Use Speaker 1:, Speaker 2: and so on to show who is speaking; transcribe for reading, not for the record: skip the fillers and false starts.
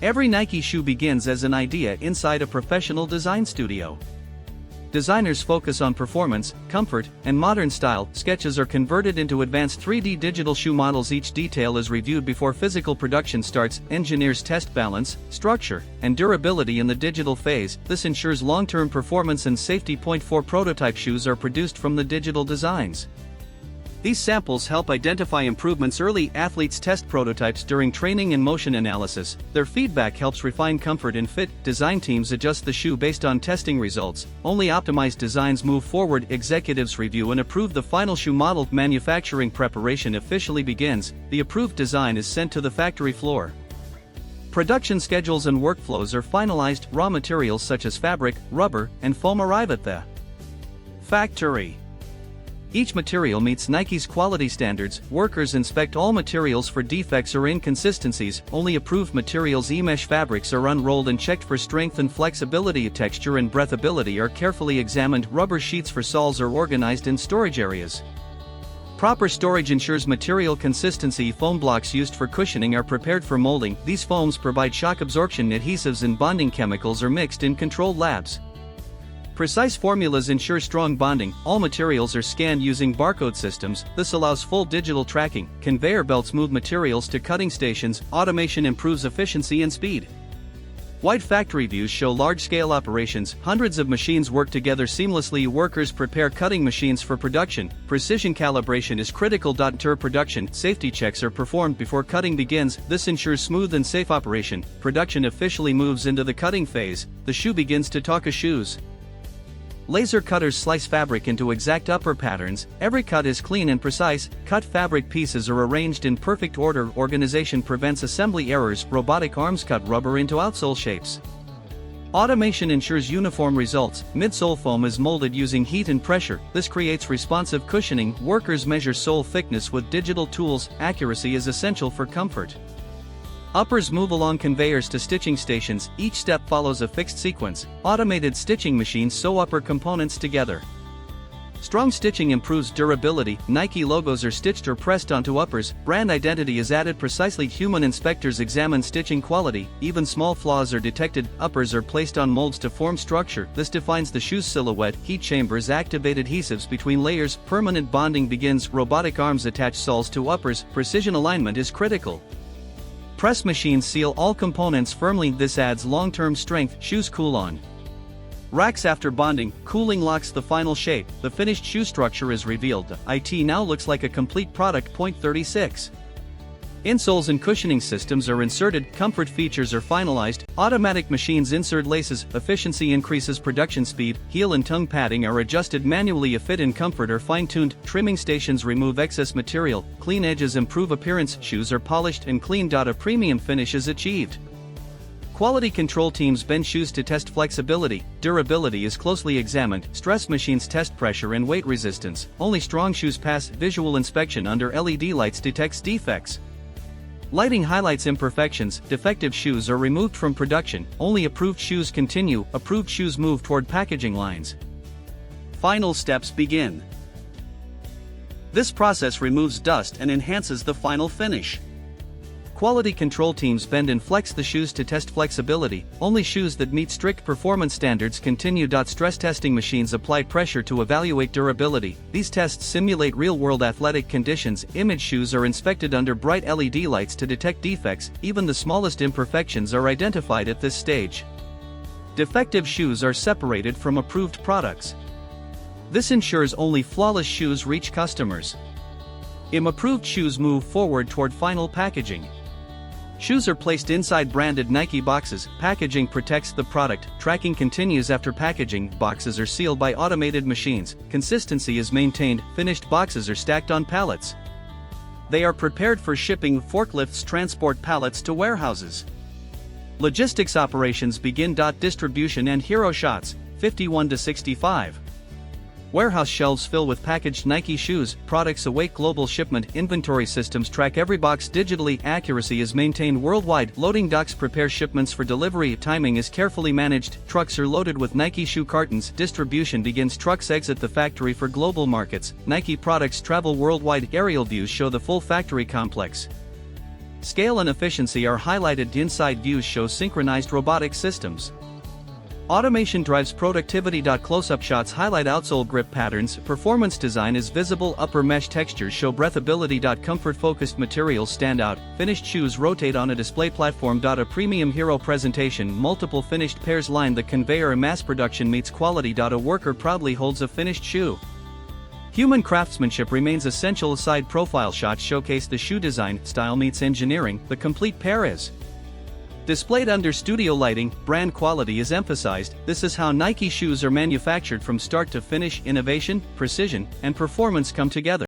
Speaker 1: Every Nike shoe begins as an idea inside a professional design studio. Designers focus on performance, comfort, and modern style. Sketches are converted into advanced 3D digital shoe models. Each detail is reviewed before physical production starts. Engineers test balance, structure, and durability in the digital phase. This ensures long-term performance and safety. 4 Prototype shoes are produced from the digital designs. These samples help identify improvements early. Athletes test prototypes during training and motion analysis. Their feedback helps refine comfort and fit. Design teams adjust the shoe based on testing results. Only optimized designs move forward. Executives review and approve the final shoe model. Manufacturing preparation officially begins. The approved design is sent to the factory floor. Production schedules and workflows are finalized. Raw materials such as fabric, rubber, and foam arrive at the factory. Each material meets Nike's quality standards. Workers inspect all materials for defects or inconsistencies. Only approved materials. E-mesh fabrics are unrolled and checked for strength and flexibility. Texture and breathability are carefully examined. Rubber sheets for soles are organized in storage areas. Proper storage ensures material consistency. Foam blocks used for cushioning are prepared for molding. These foams provide shock absorption. Adhesives and bonding chemicals are mixed in controlled labs. Precise formulas ensure strong bonding. All materials are scanned using barcode systems. This allows full digital tracking. Conveyor belts move materials to cutting stations. Automation improves efficiency and speed. Wide factory views show large-scale operations. Hundreds of machines work together seamlessly. Workers prepare cutting machines for production. Precision calibration is critical. Enter production. Safety checks are performed before cutting begins. This ensures smooth and safe operation. Production officially moves into the cutting phase. The shoe begins to talk. Shoes. Laser cutters slice fabric into exact upper patterns. Every cut is clean and precise. Cut fabric pieces are arranged in perfect order. Organization prevents assembly errors. Robotic arms cut rubber into outsole shapes. Automation ensures uniform results. Midsole foam is molded using heat and pressure. This creates responsive cushioning. Workers measure sole thickness with digital tools. Accuracy is essential for comfort. Uppers move along conveyors to stitching stations. Each step follows a fixed sequence. Automated stitching machines sew upper components together. Strong stitching improves durability. Nike logos are stitched or pressed onto uppers. Brand identity is added precisely. Human inspectors examine stitching quality. Even small flaws are detected. Uppers are placed on molds to form structure. This defines the shoe's silhouette. Heat chambers activate adhesives between layers. Permanent bonding begins. Robotic arms attach soles to uppers. Precision alignment is critical. Press machines seal all components firmly. This adds long-term strength. Shoes cool on racks after bonding. Cooling locks the final shape. The finished shoe structure is revealed. It now looks like a complete product. 36. Insoles and cushioning systems are inserted. Comfort features are finalized. Automatic machines insert laces. Efficiency increases production speed. Heel and tongue padding are adjusted manually. A fit and comfort are fine-tuned. Trimming stations remove excess material. Clean edges improve appearance. Shoes are polished and cleaned. A premium finish is achieved. Quality control teams bend shoes to test flexibility. Durability is closely examined. Stress machines test pressure and weight resistance. Only strong shoes pass. Visual inspection under LED lights detects defects. Lighting highlights imperfections. Defective shoes are removed from production. Only approved shoes continue. Approved shoes move toward packaging lines. Final steps begin. This process removes dust and enhances the final finish. Quality control teams bend and flex the shoes to test flexibility. Only shoes that meet strict performance standards continue. Stress testing machines apply pressure to evaluate durability. These tests simulate real-world athletic conditions. Image shoes are inspected under bright LED lights to detect defects. Even the smallest imperfections are identified at this stage. Defective shoes are separated from approved products. This ensures only flawless shoes reach customers. Approved shoes move forward toward final packaging. Shoes are placed inside branded Nike boxes. Packaging protects the product. Tracking continues after packaging. Boxes are sealed by automated machines. Consistency is maintained. Finished boxes are stacked on pallets. They are prepared for shipping. Forklifts transport pallets to warehouses. Logistics operations begin. Distribution and hero shots. 51-65. Warehouse shelves fill with packaged Nike shoes. Products await global shipment. Inventory systems track every box digitally. Accuracy is maintained worldwide. Loading docks prepare shipments for delivery. Timing is carefully managed. Trucks are loaded with Nike shoe cartons. Distribution begins. Trucks exit the factory for global markets. Nike products travel worldwide. Aerial views show the full factory complex. Scale and efficiency are highlighted. Inside views show synchronized robotic systems. Automation drives productivity. Close-up shots highlight outsole grip patterns. Performance design is visible. Upper mesh textures show breathability. Comfort-focused materials stand out. Finished shoes rotate on a display platform. A premium hero presentation. Multiple finished pairs line the conveyor. Mass production meets quality. A worker proudly holds a finished shoe. Human craftsmanship remains essential. Side profile shots showcase the shoe design. Style meets engineering. The complete pair is displayed under studio lighting. Brand quality is emphasized. This is how Nike shoes are manufactured from start to finish. Innovation, precision, and performance come together.